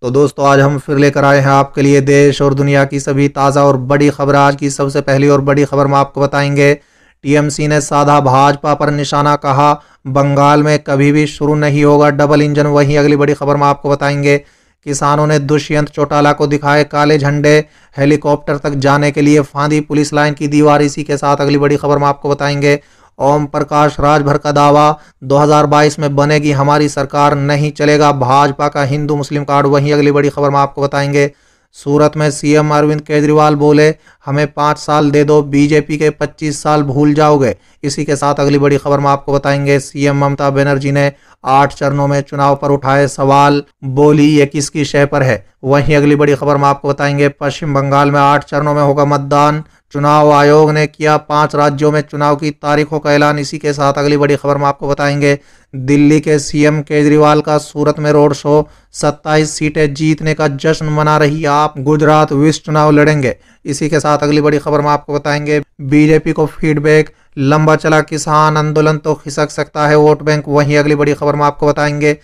तो दोस्तों आज हम फिर लेकर आए हैं आपके लिए देश और दुनिया की सभी ताज़ा और बड़ी खबर। आज की सबसे पहली और बड़ी खबर में आपको बताएंगे, टीएमसी ने साधा भाजपा पर निशाना, कहा बंगाल में कभी भी शुरू नहीं होगा डबल इंजन। वहीं अगली बड़ी खबर में आपको बताएंगे, किसानों ने दुष्यंत चौटाला को दिखाए काले झंडे, हेलीकॉप्टर तक जाने के लिए फांदी पुलिस लाइन की दीवार। इसी के साथ अगली बड़ी खबर में आपको बताएंगे, ओम प्रकाश राजभर का दावा, 2022 में बनेगी हमारी सरकार, नहीं चलेगा भाजपा का हिंदू मुस्लिम कार्ड। वहीं अगली बड़ी खबर में आपको बताएंगे, सूरत में सीएम अरविंद केजरीवाल बोले हमें 5 साल दे दो, बीजेपी के 25 साल भूल जाओगे। इसी के साथ अगली बड़ी खबर में आपको बताएंगे, सीएम ममता बनर्जी ने 8 चरणों में चुनाव पर उठाए सवाल, बोली ये किसकी शय पर है। वहीं अगली बड़ी खबर में आपको बताएंगे, पश्चिम बंगाल में 8 चरणों में होगा मतदान, चुनाव आयोग ने किया 5 राज्यों में चुनाव की तारीखों का ऐलान। इसी के साथ अगली बड़ी खबर में आपको बताएंगे, दिल्ली के सीएम केजरीवाल का सूरत में रोड शो, 27 सीटें जीतने का जश्न मना रही आप, गुजरात विस चुनाव लड़ेंगे। इसी के साथ अगली बड़ी खबर में आपको बताएंगे, बीजेपी को फीडबैक, लंबा चला किसान आंदोलन तो खिसक सकता है वोट बैंक। वहीं अगली बड़ी खबर में आपको बताएंगे,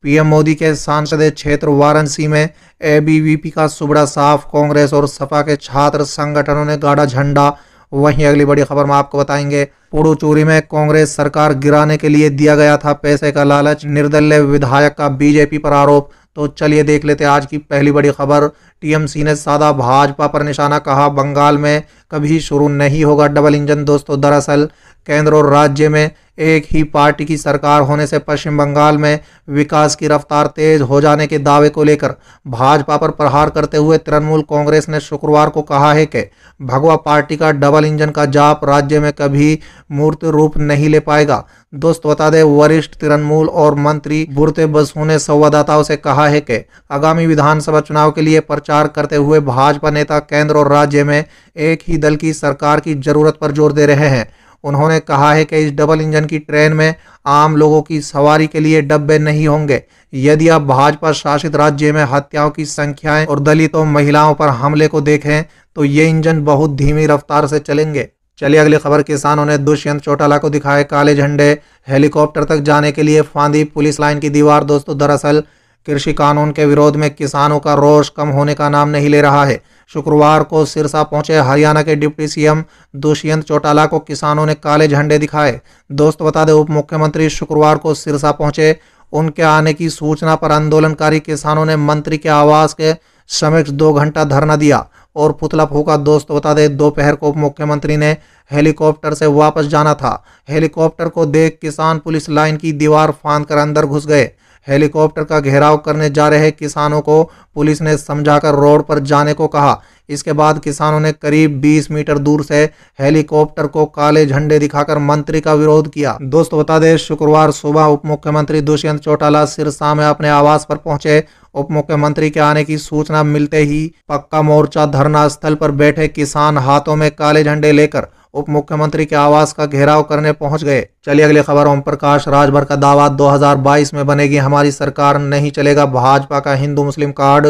पीएम मोदी के सांसदीय क्षेत्र वाराणसी में एबीवीपी का सुबड़ा साफ, कांग्रेस और सपा के छात्र संगठनों ने गाड़ा झंडा। वहीं अगली बड़ी खबर में आपको बताएंगे, पुडुचेरी में कांग्रेस सरकार गिराने के लिए दिया गया था पैसे का लालच, निर्दलीय विधायक का बीजेपी पर आरोप। तो चलिए देख लेते हैं आज की पहली बड़ी खबर। टीएमसी ने साधा भाजपा पर निशाना, कहा बंगाल में कभी शुरू नहीं होगा डबल इंजन। दोस्तों दरअसल केंद्र और राज्य में एक ही पार्टी की सरकार होने से पश्चिम बंगाल में विकास की रफ्तार तेज हो जाने के दावे को लेकर भाजपा पर प्रहार करते हुए तृणमूल कांग्रेस ने शुक्रवार को कहा है कि भगवा पार्टी का डबल इंजन का जाप राज्य में कभी मूर्त रूप नहीं ले पाएगा। दोस्त बता दें, वरिष्ठ तृणमूल और मंत्री बुरते बसु ने संवाददाताओं से कहा है कि आगामी विधानसभा चुनाव के लिए प्रचार करते हुए भाजपा नेता केंद्र और राज्य में एक ही दल की सरकार की जरूरत पर जोर दे रहे हैं। उन्होंने कहा है कि इस डबल इंजन की ट्रेन में आम लोगों की सवारी के लिए डब्बे नहीं होंगे। यदि आप भाजपा शासित राज्य में हत्याओं की संख्याएं और दलितों महिलाओं पर हमले को देखें तो ये इंजन बहुत धीमी रफ्तार से चलेंगे। चलिए अगली खबर, किसानों ने दुष्यंत चौटाला को दिखाए काले झंडे, हेलीकॉप्टर तक जाने के लिए फांदी पुलिस लाइन की दीवार। दोस्तों दरअसल कृषि कानून के विरोध में किसानों का रोष कम होने का नाम नहीं ले रहा है। शुक्रवार को सिरसा पहुंचे हरियाणा के डिप्टी सीएम दुष्यंत चौटाला को किसानों ने काले झंडे दिखाए। दोस्त बता दें, उप मुख्यमंत्री शुक्रवार को सिरसा पहुंचे। उनके आने की सूचना पर आंदोलनकारी किसानों ने मंत्री के आवास के समक्ष 2 घंटा धरना दिया और पुतला फूका। दोस्त बता दें, दोपहर को उप मुख्यमंत्री ने हेलीकॉप्टर से वापस जाना था। हेलीकॉप्टर को देख किसान पुलिस लाइन की दीवार फांद कर अंदर घुस गए। हेलीकॉप्टर का घेराव करने जा रहे किसानों को पुलिस ने समझाकर रोड पर जाने को कहा। इसके बाद किसानों ने करीब 20 मीटर दूर से हेलीकॉप्टर को काले झंडे दिखाकर मंत्री का विरोध किया। दोस्तों बता दें, शुक्रवार सुबह उप मुख्यमंत्री दुष्यंत चौटाला सिरसा में अपने आवास पर पहुंचे। उप मुख्यमंत्री के आने की सूचना मिलते ही पक्का मोर्चा धरना स्थल पर बैठे किसान हाथों में काले झंडे लेकर उप मुख्यमंत्री के आवास का घेराव करने पहुंच गए। चलिए अगली खबर, ओम प्रकाश राजभर का दावा, 2022 में बनेगी हमारी सरकार, नहीं चलेगा भाजपा का हिंदू मुस्लिम कार्ड।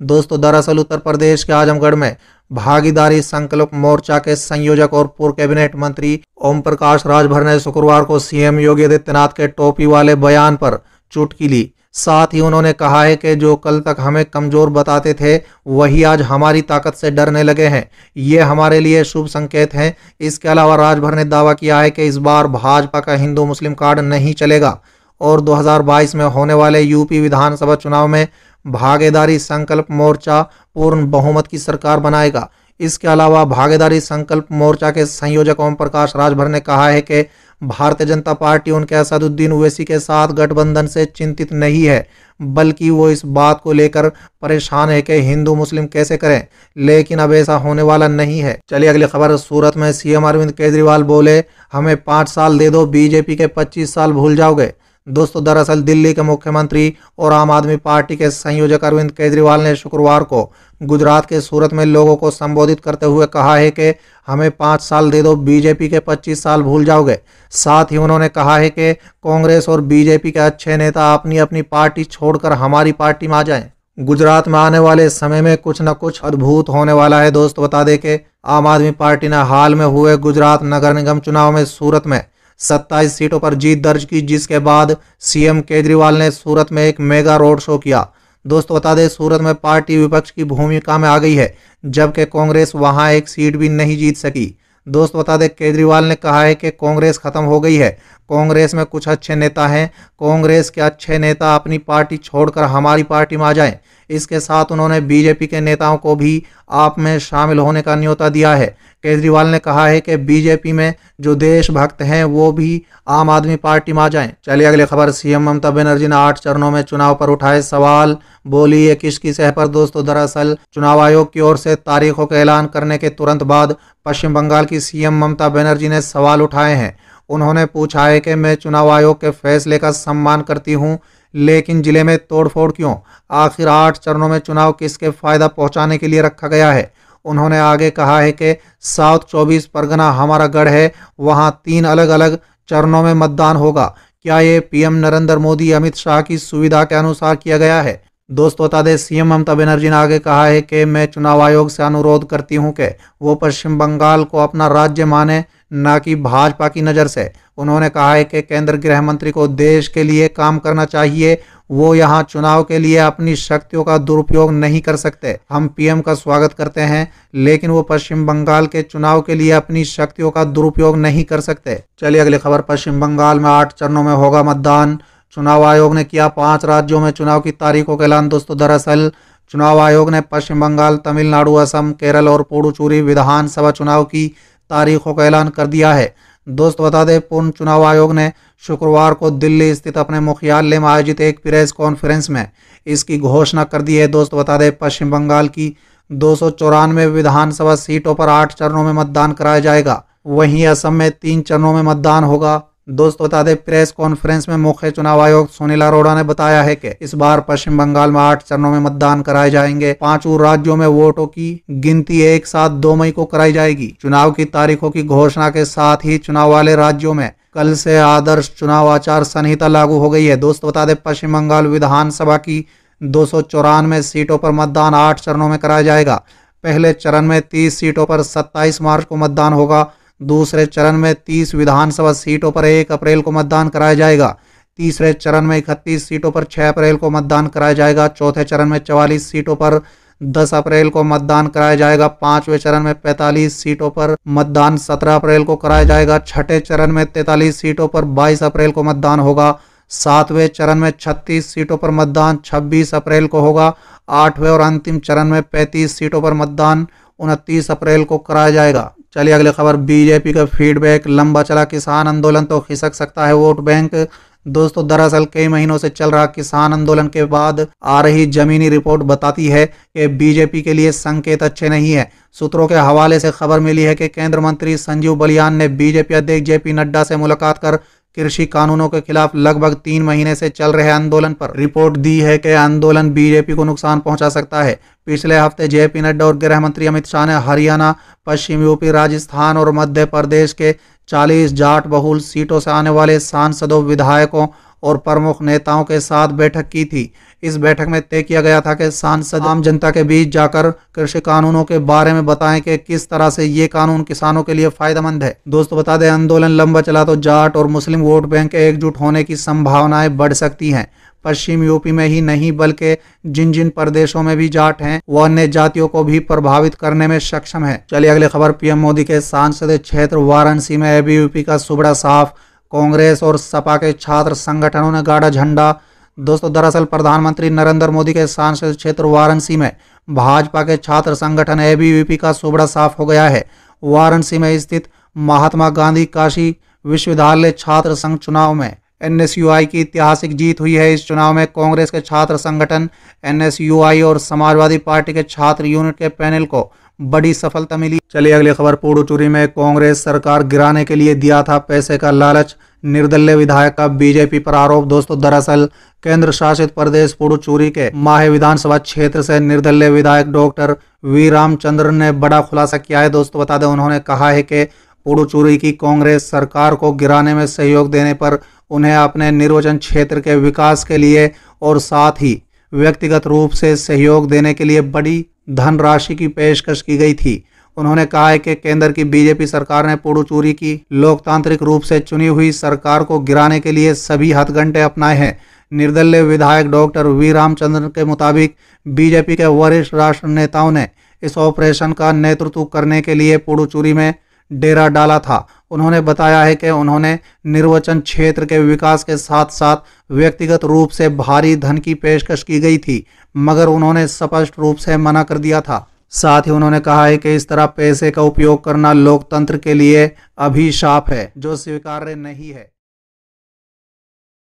दोस्तों दरअसल उत्तर प्रदेश के आजमगढ़ में भागीदारी संकल्प मोर्चा के संयोजक और पूर्व कैबिनेट मंत्री ओम प्रकाश राजभर ने शुक्रवार को सीएम योगी आदित्यनाथ के टोपी वाले बयान पर चुटकी ली। साथ ही उन्होंने कहा है कि जो कल तक हमें कमजोर बताते थे वही आज हमारी ताकत से डरने लगे हैं। ये हमारे लिए शुभ संकेत हैं। इसके अलावा राजभर ने दावा किया है कि इस बार भाजपा का हिंदू मुस्लिम कार्ड नहीं चलेगा और 2022 में होने वाले यूपी विधानसभा चुनाव में भागीदारी संकल्प मोर्चा पूर्ण बहुमत की सरकार बनाएगा। इसके अलावा भागीदारी संकल्प मोर्चा के संयोजक ओम प्रकाश राजभर ने कहा है कि भारतीय जनता पार्टी उनके असदुद्दीन ओवैसी के साथ गठबंधन से चिंतित नहीं है, बल्कि वो इस बात को लेकर परेशान है कि हिंदू मुस्लिम कैसे करें, लेकिन अब ऐसा होने वाला नहीं है। चलिए अगली खबर, सूरत में सीएम अरविंद केजरीवाल बोले हमें 5 साल दे दो, बीजेपी के 25 साल भूल जाओगे। दोस्तों दरअसल दिल्ली के मुख्यमंत्री और आम आदमी पार्टी के संयोजक अरविंद केजरीवाल ने शुक्रवार को गुजरात के सूरत में लोगों को संबोधित करते हुए कहा है कि हमें 5 साल दे दो, बीजेपी के 25 साल भूल जाओगे। साथ ही उन्होंने कहा है कि कांग्रेस और बीजेपी के अच्छे नेता अपनी अपनी पार्टी छोड़कर हमारी पार्टी में आ जाएं। गुजरात में आने वाले समय में कुछ न कुछ अद्भुत होने वाला है। दोस्त बता दें कि आम आदमी पार्टी ने हाल में हुए गुजरात नगर निगम चुनाव में सूरत में 27 सीटों पर जीत दर्ज की, जिसके बाद सीएम केजरीवाल ने सूरत में एक मेगा रोड शो किया। दोस्तों बता दें, सूरत में पार्टी विपक्ष की भूमिका में आ गई है, जबकि कांग्रेस वहां एक सीट भी नहीं जीत सकी। दोस्त बता दें, केजरीवाल ने कहा है कि कांग्रेस खत्म हो गई है, कांग्रेस में कुछ अच्छे नेता हैं, कांग्रेस के अच्छे नेता अपनी पार्टी छोड़कर हमारी पार्टी में आ जाएं। इसके साथ उन्होंने बीजेपी के नेताओं को भी आप में शामिल होने का न्योता दिया है। केजरीवाल ने कहा है कि बीजेपी में जो देशभक्त हैं वो भी आम आदमी पार्टी में आ जाएं। चलिए अगली खबर। सीएम ममता बनर्जी ने 8 चरणों में चुनाव पर उठाए सवाल, बोली ये किसकी सह पर। दोस्तों दरअसल चुनाव आयोग की ओर से तारीखों का ऐलान करने के तुरंत बाद पश्चिम बंगाल की सीएम ममता बनर्जी ने सवाल उठाए हैं। उन्होंने पूछा है कि मैं चुनाव आयोग के फैसले का सम्मान करती हूं, लेकिन जिले में तोड़फोड़ क्यों? आखिर 8 चरणों में चुनाव किसके फायदा पहुंचाने के लिए रखा गया है? उन्होंने आगे कहा है कि साउथ 24 परगना हमारा गढ़ है, वहां 3 अलग अलग चरणों में मतदान होगा। क्या ये पीएम नरेंद्र मोदी अमित शाह की सुविधा के अनुसार किया गया है? दोस्तों बता दें, सीएम ममता बनर्जी ने आगे कहा है कि मैं चुनाव आयोग से अनुरोध करती हूं कि वो पश्चिम बंगाल को अपना राज्य माने, न कि भाजपा की नज़र से। उन्होंने कहा है कि केंद्र गृह मंत्री को देश के लिए काम करना चाहिए, वो यहाँ चुनाव के लिए अपनी शक्तियों का दुरुपयोग नहीं कर सकते। हम पीएम का स्वागत करते हैं, लेकिन वो पश्चिम बंगाल के चुनाव के लिए अपनी शक्तियों का दुरुपयोग नहीं कर सकते। चलिए अगली खबर। पश्चिम बंगाल में 8 चरणों में होगा मतदान, चुनाव आयोग ने किया 5 राज्यों में चुनाव की तारीखों का ऐलान। दोस्तों दरअसल चुनाव आयोग ने पश्चिम बंगाल, तमिलनाडु, असम, केरल और पुडुचेरी विधानसभा चुनाव की तारीखों का ऐलान कर दिया है। दोस्त बता दें, पूर्ण चुनाव आयोग ने शुक्रवार को दिल्ली स्थित अपने मुख्यालय में आयोजित एक प्रेस कॉन्फ्रेंस में इसकी घोषणा कर दी है। दोस्त बता दें, पश्चिम बंगाल की 294 विधानसभा सीटों पर 8 चरणों में मतदान कराया जाएगा, वहीं असम में 3 चरणों में मतदान होगा। दोस्त बता दें, प्रेस कॉन्फ्रेंस में मुख्य चुनाव आयुक्त सुनील अरोड़ा ने बताया है कि इस बार पश्चिम बंगाल में 8 चरणों में मतदान कराए जाएंगे। 5 राज्यों में वोटों की गिनती एक साथ 2 मई को कराई जाएगी। चुनाव की तारीखों की घोषणा के साथ ही चुनाव वाले राज्यों में कल से आदर्श चुनाव आचार संहिता लागू हो गई है। दोस्त बता दें, पश्चिम बंगाल विधानसभा की 294 सीटों पर मतदान 8 चरणों में कराया जाएगा। पहले चरण में 30 सीटों पर 27 मार्च को मतदान होगा। दूसरे चरण में 30 विधानसभा सीटों पर 1 अप्रैल को मतदान कराया जाएगा। तीसरे चरण में 31 सीटों पर 6 अप्रैल को मतदान कराया जाएगा। चौथे चरण में 44 सीटों पर 10 अप्रैल को मतदान कराया जाएगा। 5वें चरण में 45 सीटों पर मतदान 17 अप्रैल को कराया जाएगा। छठे चरण में 43 सीटों पर 22 अप्रैल को मतदान होगा। 7वें चरण में 36 सीटों पर मतदान 26 अप्रैल को होगा। 8वें और अंतिम चरण में 35 सीटों पर मतदान 29 अप्रैल को कराया जाएगा। चलिए अगली खबर। बीजेपी का फीडबैक, लंबा चला किसान आंदोलन तो खिसक सकता है वोट बैंक। दोस्तों दरअसल कई महीनों से चल रहा किसान आंदोलन के बाद आ रही जमीनी रिपोर्ट बताती है कि बीजेपी के लिए संकेत अच्छे नहीं है। सूत्रों के हवाले से खबर मिली है कि केंद्रीय मंत्री संजीव बलियान ने बीजेपी अध्यक्ष जेपी नड्डा से मुलाकात कर कृषि कानूनों के खिलाफ लगभग 3 महीने से चल रहे आंदोलन पर रिपोर्ट दी है कि आंदोलन बीजेपी को नुकसान पहुंचा सकता है। पिछले हफ्ते जेपी नड्डा और गृह मंत्री अमित शाह ने हरियाणा, पश्चिम यूपी, राजस्थान और मध्य प्रदेश के 40 जाट बहुल सीटों से आने वाले सांसदों, विधायकों और प्रमुख नेताओं के साथ बैठक की थी। इस बैठक में तय किया गया था कि सांसद आम जनता के बीच जाकर कृषि कानूनों के बारे में बताएं कि किस तरह से ये कानून किसानों के लिए फायदेमंद है। दोस्तों बता दें, आंदोलन लंबा चला तो जाट और मुस्लिम वोट बैंक के एकजुट होने की संभावनाएं बढ़ सकती हैं। पश्चिम यूपी में ही नहीं बल्कि जिन जिन प्रदेशों में भी जाट हैं वो अन्य जातियों को भी प्रभावित करने में सक्षम है। चलिए अगली खबर। पीएम मोदी के सांसदीय क्षेत्र वाराणसी में एबीवीपी का सुबड़ा साफ, कांग्रेस और सपा के छात्र संगठनों ने गाड़ा झंडा। दोस्तों दरअसल प्रधानमंत्री नरेंद्र मोदी के सांसद क्षेत्र वाराणसी में भाजपा के छात्र संगठन एबीवीपी का सुबड़ा साफ हो गया है। वाराणसी में स्थित महात्मा गांधी काशी विश्वविद्यालय छात्र संघ चुनाव में एनएसयूआई की ऐतिहासिक जीत हुई है। इस चुनाव में कांग्रेस के छात्र संगठन एनएसयूआई और समाजवादी पार्टी के छात्र यूनिट के पैनल को बड़ी सफलता मिली। चलिए अगली खबर। पुडुचेरी में कांग्रेस सरकार गिराने के लिए दिया था पैसे का लालच, निर्दलीय विधायक का बीजेपी पर आरोप। दोस्तों दरअसल केंद्र शासित प्रदेश पुडुचेरी के माहे विधानसभा क्षेत्र से निर्दलीय विधायक डॉक्टर वी रामचंद्रन ने बड़ा खुलासा किया है। दोस्तों बता दें, उन्होंने कहा है कि पुडुचेरी की कांग्रेस सरकार को गिराने में सहयोग देने पर उन्हें अपने निर्वाचन क्षेत्र के विकास के लिए और साथ ही व्यक्तिगत रूप से सहयोग देने के लिए बड़ी धनराशि की पेशकश की गई थी। उन्होंने कहा है कि केंद्र की बीजेपी सरकार ने पुडुचेरी की लोकतांत्रिक रूप से चुनी हुई सरकार को गिराने के लिए सभी हथकंडे अपनाए हैं, निर्दलीय विधायक डॉक्टर वी रामचंद्रन के मुताबिक बीजेपी के वरिष्ठ राष्ट्र नेताओं ने इस ऑपरेशन का नेतृत्व करने के लिए पुडुचेरी में डेरा डाला था। उन्होंने बताया है कि उन्होंने निर्वाचन क्षेत्र के विकास के साथ साथ व्यक्तिगत रूप से भारी धन की पेशकश की गई थी, मगर उन्होंने स्पष्ट रूप से मना कर दिया था। साथ ही उन्होंने कहा है कि इस तरह पैसे का उपयोग करना लोकतंत्र के लिए अभिशाप है जो स्वीकार्य नहीं है।